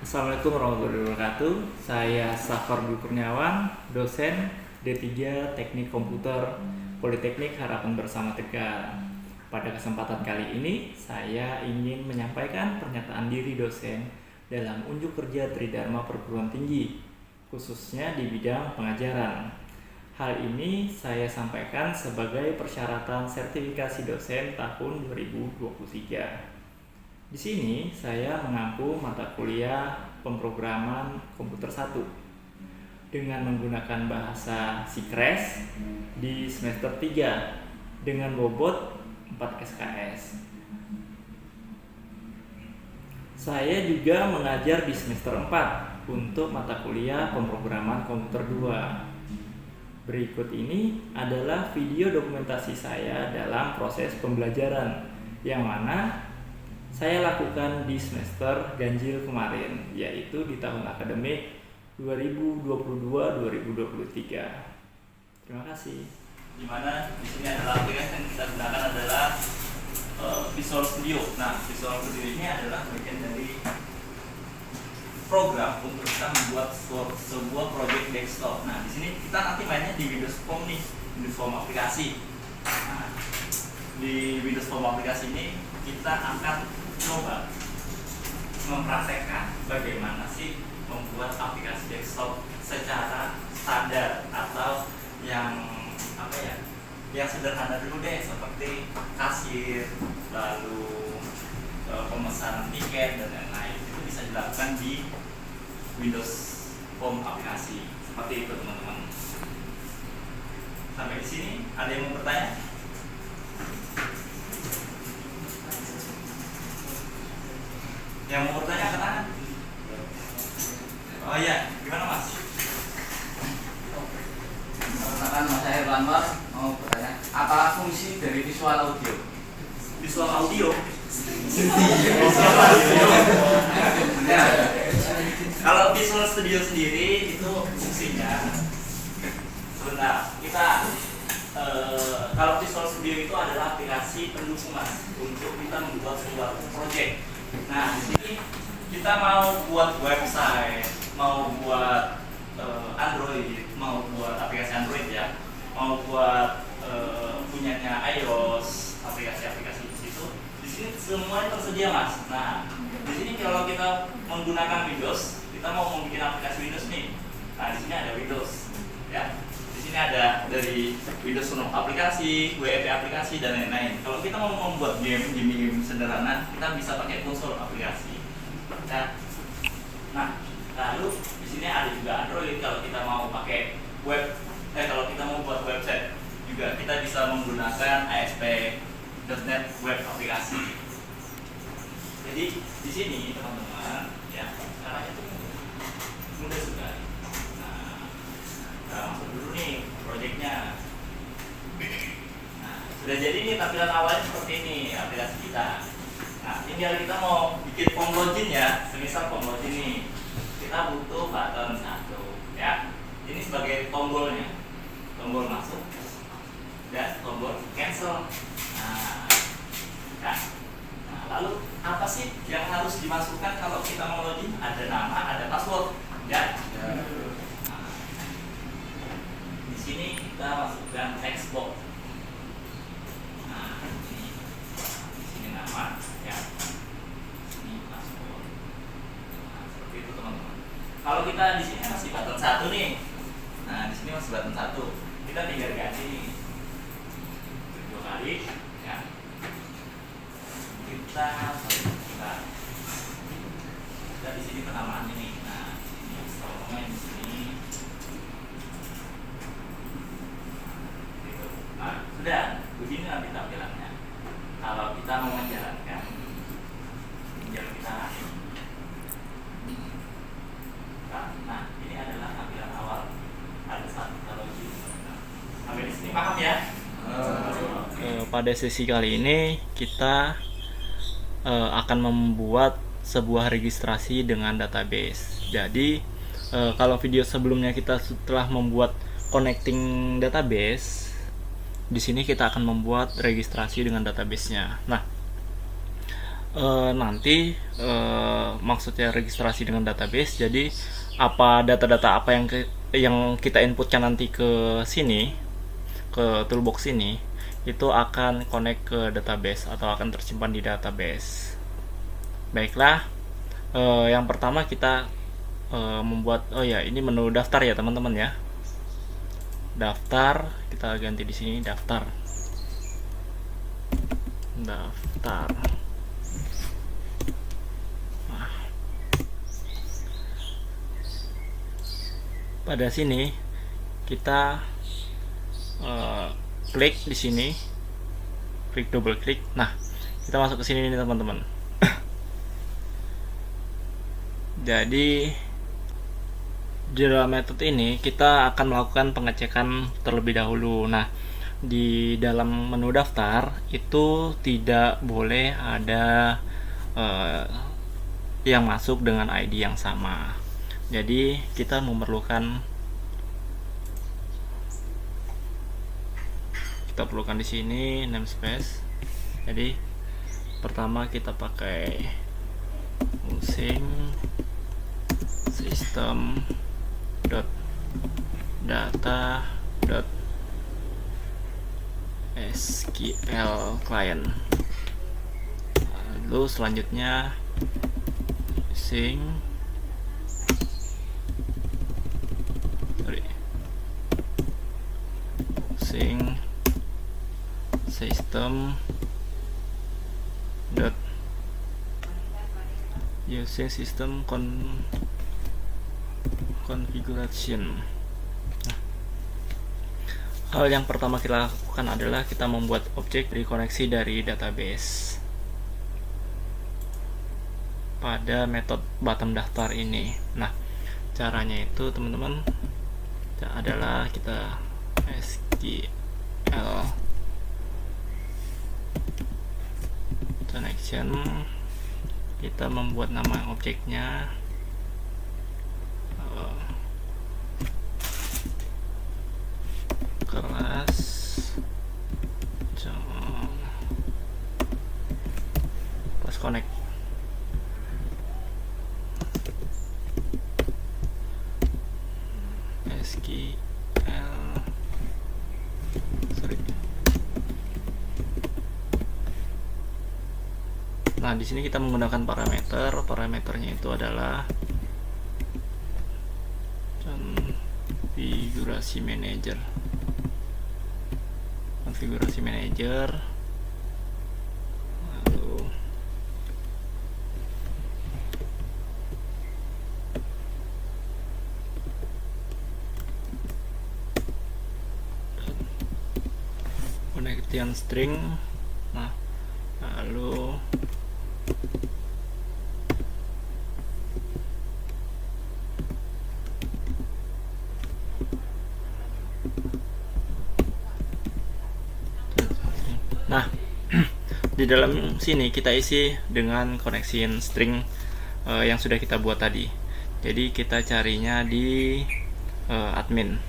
Assalamualaikum warahmatullahi wabarakatuh. Saya Safar Dwi Kurniawan, dosen D3 Teknik Komputer Politeknik Harapan Bersama Tegal. Pada kesempatan kali ini, saya ingin menyampaikan pernyataan diri dosen dalam unjuk kerja Tridharma Perguruan Tinggi, khususnya di bidang pengajaran. Hal ini saya sampaikan sebagai persyaratan sertifikasi dosen tahun 2023. Di sini saya mengampu mata kuliah pemrograman komputer 1 dengan menggunakan bahasa Sykres di semester 3 dengan bobot 4 SKS. Saya juga mengajar di semester 4 untuk mata kuliah pemrograman komputer 2. Berikut ini adalah video dokumentasi saya dalam proses pembelajaran yang mana saya lakukan di semester ganjil kemarin, yaitu di tahun akademik 2022-2023. Terima kasih. Di mana di sini adalah aplikasi yang kita gunakan adalah Visual Studio. Nah, Visual Studio ini adalah bagian dari program untuk kita membuat sebuah project desktop. Nah, di sini kita nanti mainnya di Windows Phone nih, Windows Phone aplikasi. Nah, di Windows Phone aplikasi ini kita akan coba mempraktekkan bagaimana sih membuat aplikasi desktop secara standar atau yang yang sederhana dulu deh, seperti kasir, lalu pemesanan tiket dan lain-lain. Itu bisa dilakukan di Windows Phone aplikasi seperti itu, teman-teman. Sampai di sini ada yang mau bertanya? Yang mau bertanya ke tangan? Oh iya, gimana Mas? Perkenalkan, Mas saya Anwar, mau bertanya, apa fungsi dari visual audio? Visual audio? Kalau Visual Studio sendiri itu fungsinya, sebentar, kita kalau Visual Studio itu adalah aplikasi pendukung Mas untuk kita membuat sebuah project. Nah, di sini kita mau buat website, mau buat Android, mau buat aplikasi Android ya, mau buat punyanya iOS, aplikasi-aplikasi di situ. Di sini semuanya tersedia Mas. Nah, di sini kalau kita menggunakan Windows, kita mau membuat aplikasi Windows nih. Nah, di sini ada Windows, ya. Di sini ada dari Windows Phone aplikasi, WebP aplikasi dan lain-lain. Kalau kita mau membuat game sederhana, kita bisa pakai konsol aplikasi. Nah, lalu di sini ada juga Android. Kalau kita mau pakai kalau kita mau buat website juga kita bisa menggunakan ASP.NET Web aplikasi. Jadi di sini teman-teman, ya caranya itu mudah sekali. Nah, masuk dulu nih proyeknya. Nah, sudah jadi nih tampilan awalnya seperti ini aplikasi kita. Nah, tinggal kita mau bikin form login ya, semisal form login nih, kita butuh button 1 ya. Ini sebagai tombolnya, tombol masuk dan tombol cancel. Nah, lalu apa sih yang harus dimasukkan kalau kita mau login? Ada nama, ada password ya. Di sini kita masukkan text box. Nah, di sini nama ya. Ini password. Nah, seperti itu teman-teman. Kalau kita di sini masih button 1 nih. Nah, di sini masih button 1. Kita tinggal ganti nih. 2 kali ya. Kita di sini penamaan ini. Nah, ini tolongnya di sini. Nah, sudah begini nanti tampilannya. Kalau kita mau menjalankan, tinggal kita nah, ini adalah tampilan awal. Ada satu kalau gitu. Sampai di sini paham ya? Pada sesi kali ini kita akan membuat sebuah registrasi dengan database. Jadi kalau video sebelumnya kita setelah membuat connecting database, di sini kita akan membuat registrasi dengan database-nya. Nah, nanti maksudnya registrasi dengan database. Jadi apa data-data apa yang kita inputkan nanti ke sini, ke toolbox ini, itu akan connect ke database atau akan tersimpan di database. Baiklah, yang pertama kita membuat, ini menu daftar ya teman-teman ya. Daftar, kita ganti di sini daftar. Nah, pada sini kita klik di sini, double klik. Nah, kita masuk ke sini nih teman-teman. Jadi di dalam metode ini kita akan melakukan pengecekan terlebih dahulu. Nah, di dalam menu daftar itu tidak boleh ada yang masuk dengan ID yang sama. Jadi kita perlukan di sini namespace. Jadi pertama kita pakai using system data SQL client. Lalu selanjutnya using system configuration. Hal yang pertama kita lakukan adalah kita membuat objek koneksi dari database pada metode bottom daftar ini. Nah, caranya itu teman-teman adalah kita SQL connection, kita membuat nama objeknya kelas plus connect. SQL Nah, di sini kita menggunakan parameternya itu adalah konfigurasi manager. Lalu pengertian string. Nah, lalu di dalam sini kita isi dengan connection string yang sudah kita buat tadi. Jadi kita carinya di admin.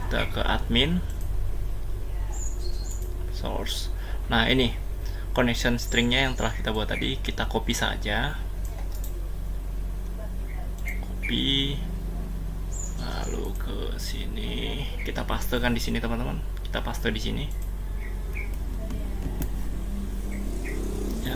Kita ke admin source. Nah, ini connection stringnya yang telah kita buat tadi, kita copy saja. Lalu ke sini kita pastekan di sini teman-teman. Kita paste di sini. Ya.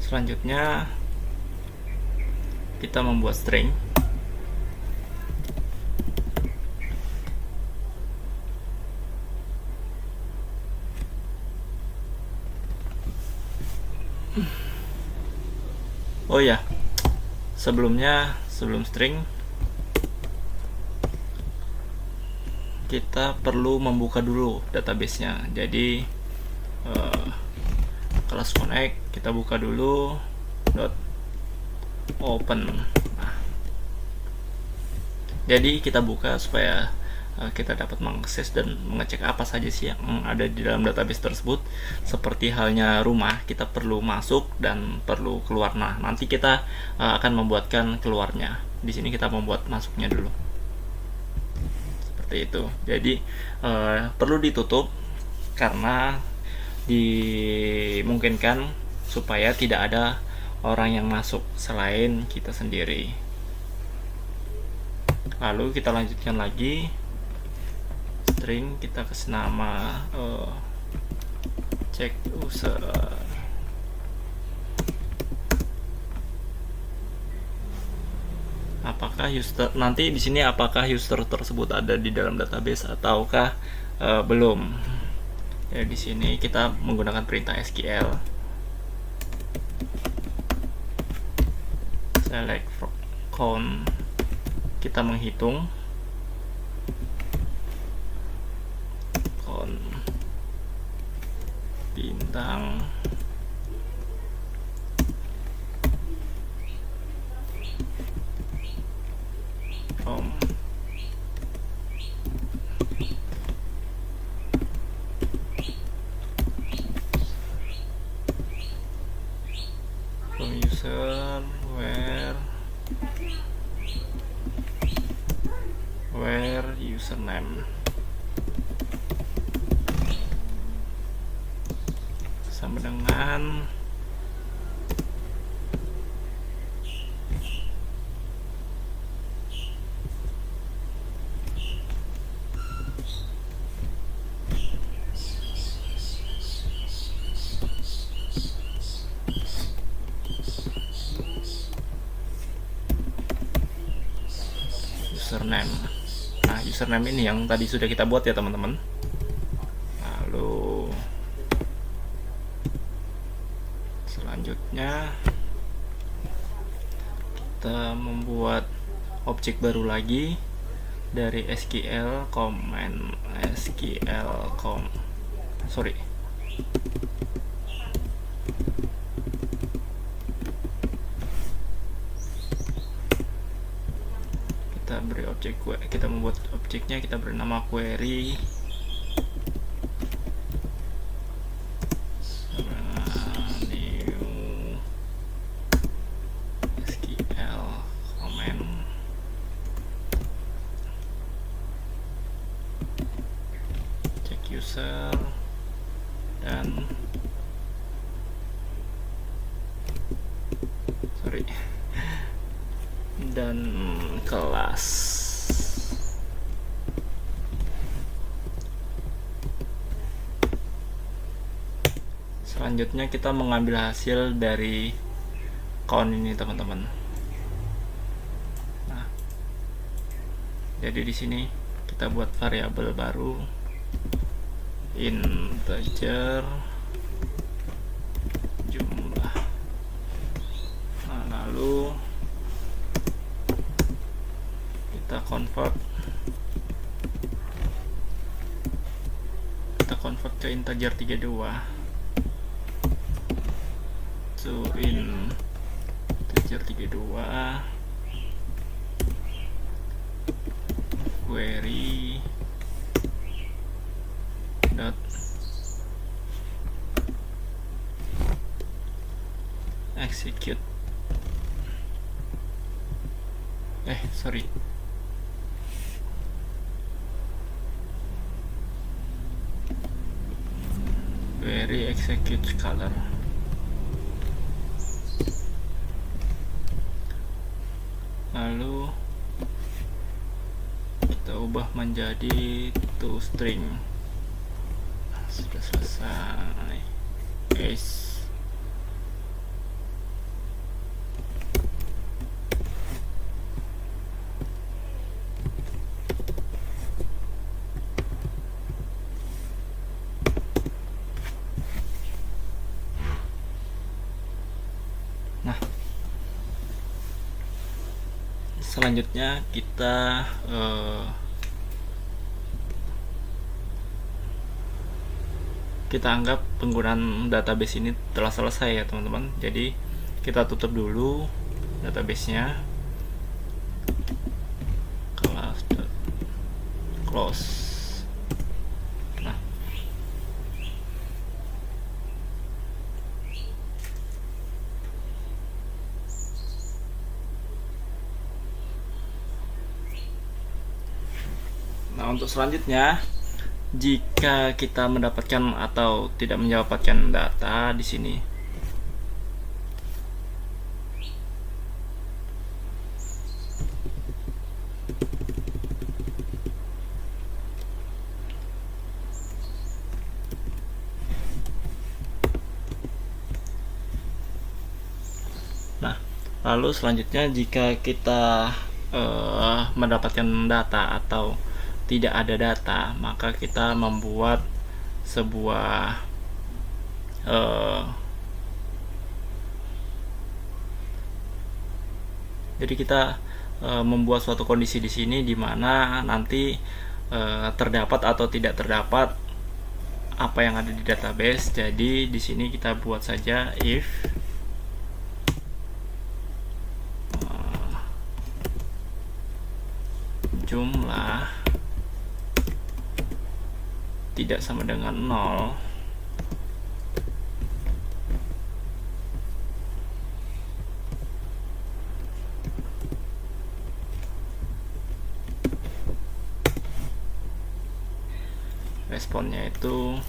Selanjutnya kita membuat string. Oh ya, sebelum string kita perlu membuka dulu database-nya. Jadi kelas connect kita buka dulu open. Nah, Jadi kita buka supaya kita dapat mengakses dan mengecek apa saja sih yang ada di dalam database tersebut. Seperti halnya rumah, kita perlu masuk dan perlu keluar. Nah, nanti kita akan membuatkan keluarnya. Di sini kita membuat masuknya dulu. Seperti itu. Jadi perlu ditutup karena dimungkinkan supaya tidak ada orang yang masuk selain kita sendiri. Lalu kita lanjutkan lagi, string, kita kasih nama check user. Apakah user nanti di sini apakah user tersebut ada di dalam database ataukah belum? Ya, di sini kita menggunakan perintah SQL. Select count, kita menghitung count bintang from user where username sama dengan username. Nah, username ini yang tadi sudah kita buat ya teman-teman. Lalu selanjutnya kita membuat objek baru lagi dari SQL command kita beri objek, kita membuat objeknya, kita beri nama query new SQL command check user dan kelas. Selanjutnya kita mengambil hasil dari count ini teman-teman. Nah, jadi di sini kita buat variabel baru integer jumlah. Nah, lalu kita convert ke integer 32 to integer 32 query dot execute query execute color. Lalu kita ubah menjadi toString. Sudah selesai, guys. Nah, selanjutnya kita anggap penggunaan database ini telah selesai ya teman-teman. Jadi kita tutup dulu databasenya, kelas close. Nah, untuk selanjutnya, jika kita mendapatkan atau tidak mendapatkan data di sini, nah, lalu selanjutnya jika kita mendapatkan data atau tidak ada data, maka kita membuat sebuah jadi kita membuat suatu kondisi di sini di mana nanti terdapat atau tidak terdapat apa yang ada di database. Jadi di sini kita buat saja if jumlah tidak sama dengan 0, responnya itu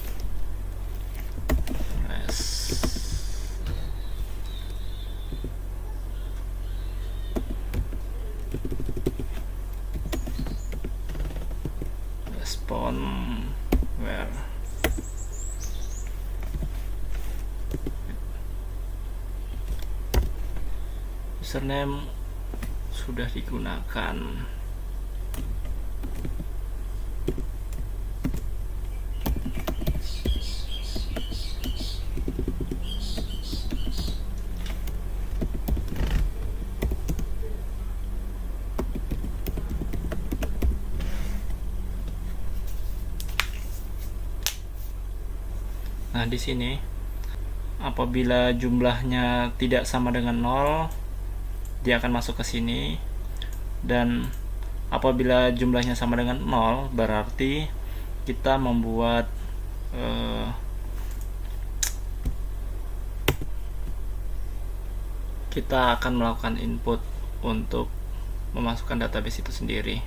respon where username sudah digunakan. Nah, di sini apabila jumlahnya tidak sama dengan 0, dia akan masuk ke sini, dan apabila jumlahnya sama dengan 0 berarti kita membuat kita akan melakukan input untuk memasukkan database itu sendiri.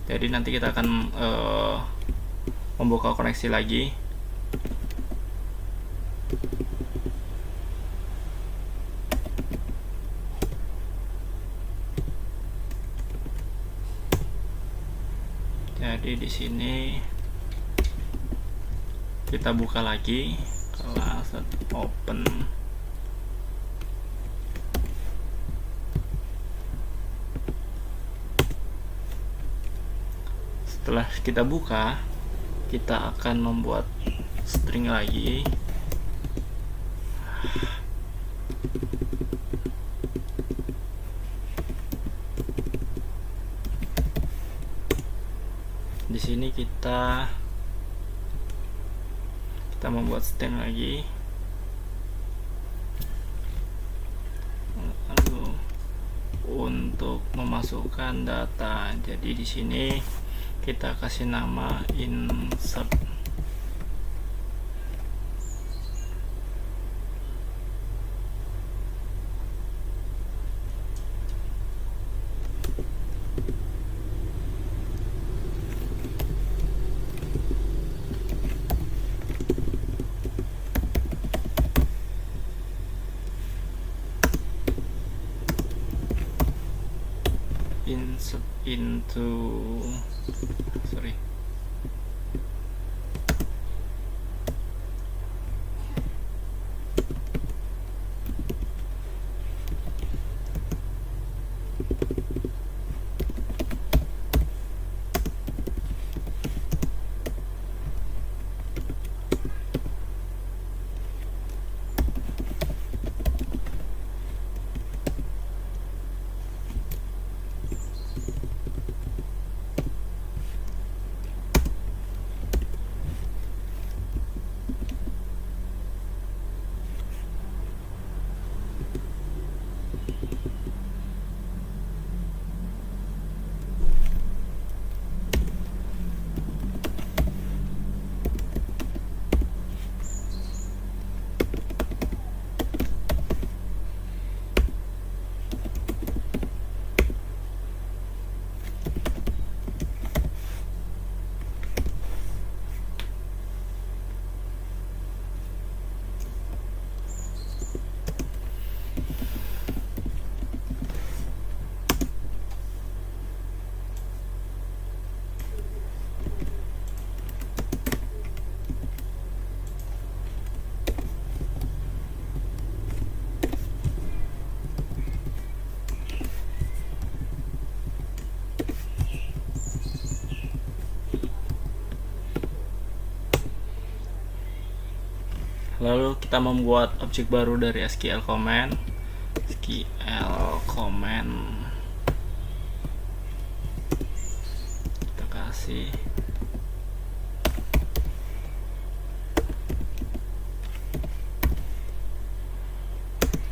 Jadi nanti kita akan membuka koneksi lagi. Jadi di sini kita buka lagi kelas open. Setelah kita buka, kita akan membuat string lagi. Di sini kita membuat string lagi. Lalu untuk memasukkan data, jadi di sini kita kasih nama insert. Insert into Lalu kita membuat objek baru dari SQL command. Kita kasih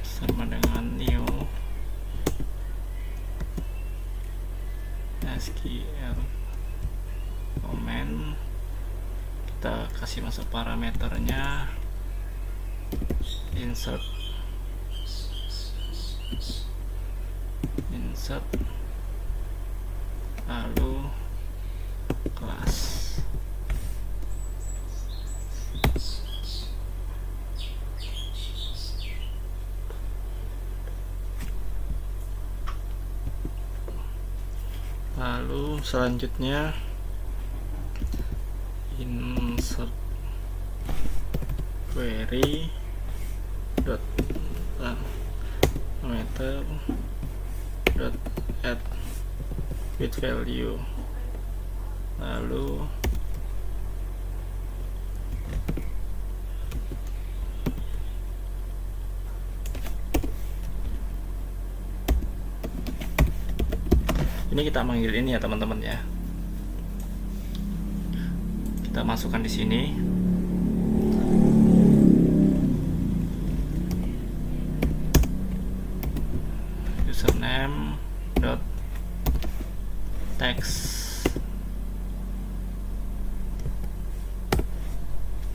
sama dengan new SQL command. Kita kasih masuk parameternya, insert lalu kelas. Lalu selanjutnya insert query dot parameter dot add with value. Lalu ini kita manggil ini ya teman-teman ya. Kita masukkan di sini. Username dot text.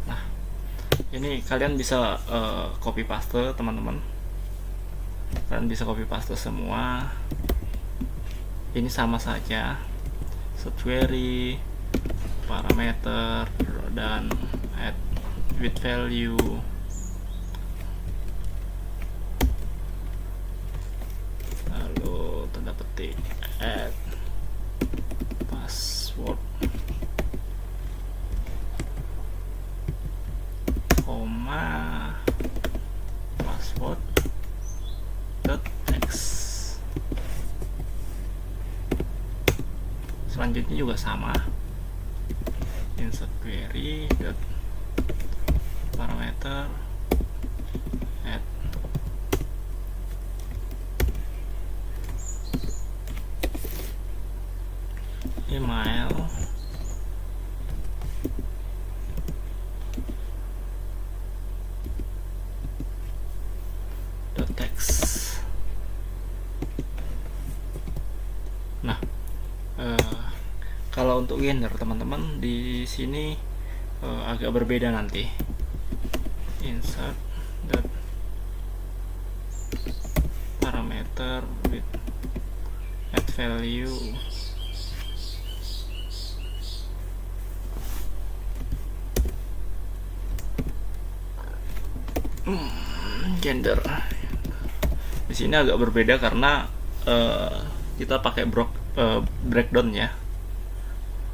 Nah, ini kalian bisa copy paste teman-teman. Kalian bisa copy paste semua. Ini sama saja, set query, parameter, dan add with value. Lalu tanda petik add password, koma password dot text. Selanjutnya juga sama, insert query dot parameter add email dot text. Nah, kalau untuk gender teman-teman di sini agak berbeda nanti. Insert dot parameter with add value gender. Di sini agak berbeda karena kita pakai breakdown ya.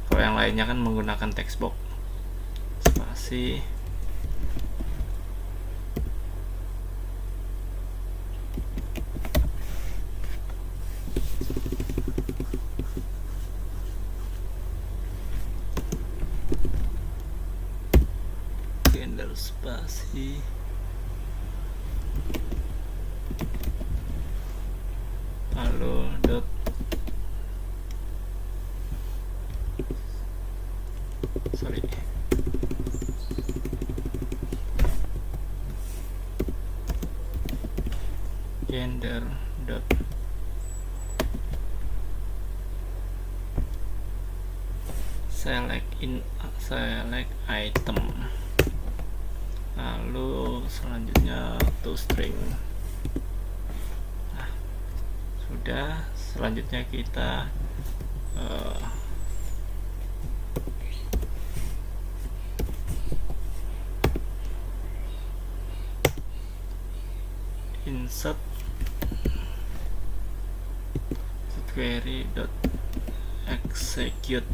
Kalau yang lainnya kan menggunakan text box. Spasi. Gender spasi. Lalu dot gender dot select item. Lalu selanjutnya to string. Nah, sudah. Selanjutnya kita insert query dot execute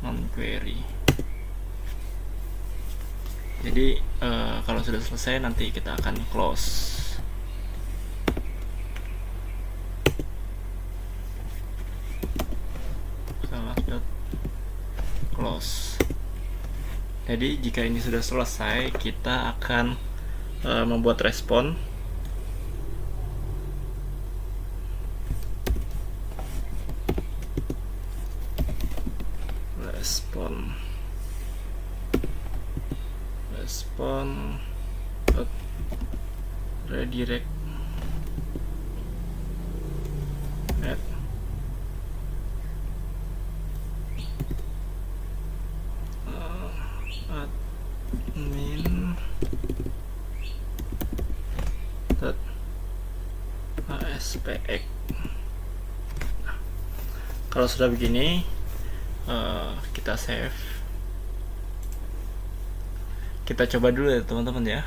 non query. Jadi kalau sudah selesai nanti kita akan close. Close. Jadi jika ini sudah selesai, kita akan membuat respon. Respon redirect at admin .aspx. Nah, kalau sudah begini, kita save. Kita coba dulu ya teman-teman ya.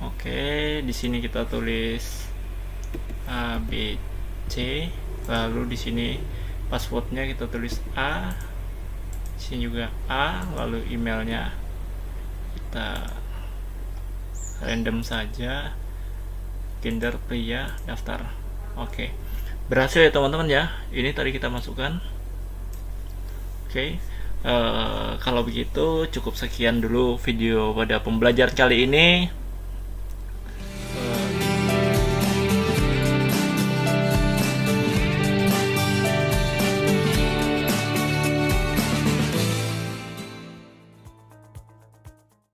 Oke, di sini kita tulis ABC, lalu di sini passwordnya kita tulis A, di sini juga A, lalu emailnya kita random saja, gender pria, daftar. Oke, berhasil ya teman-teman ya. Ini tadi kita masukkan. Oke, kalau begitu cukup sekian dulu video pada pembelajaran kali ini.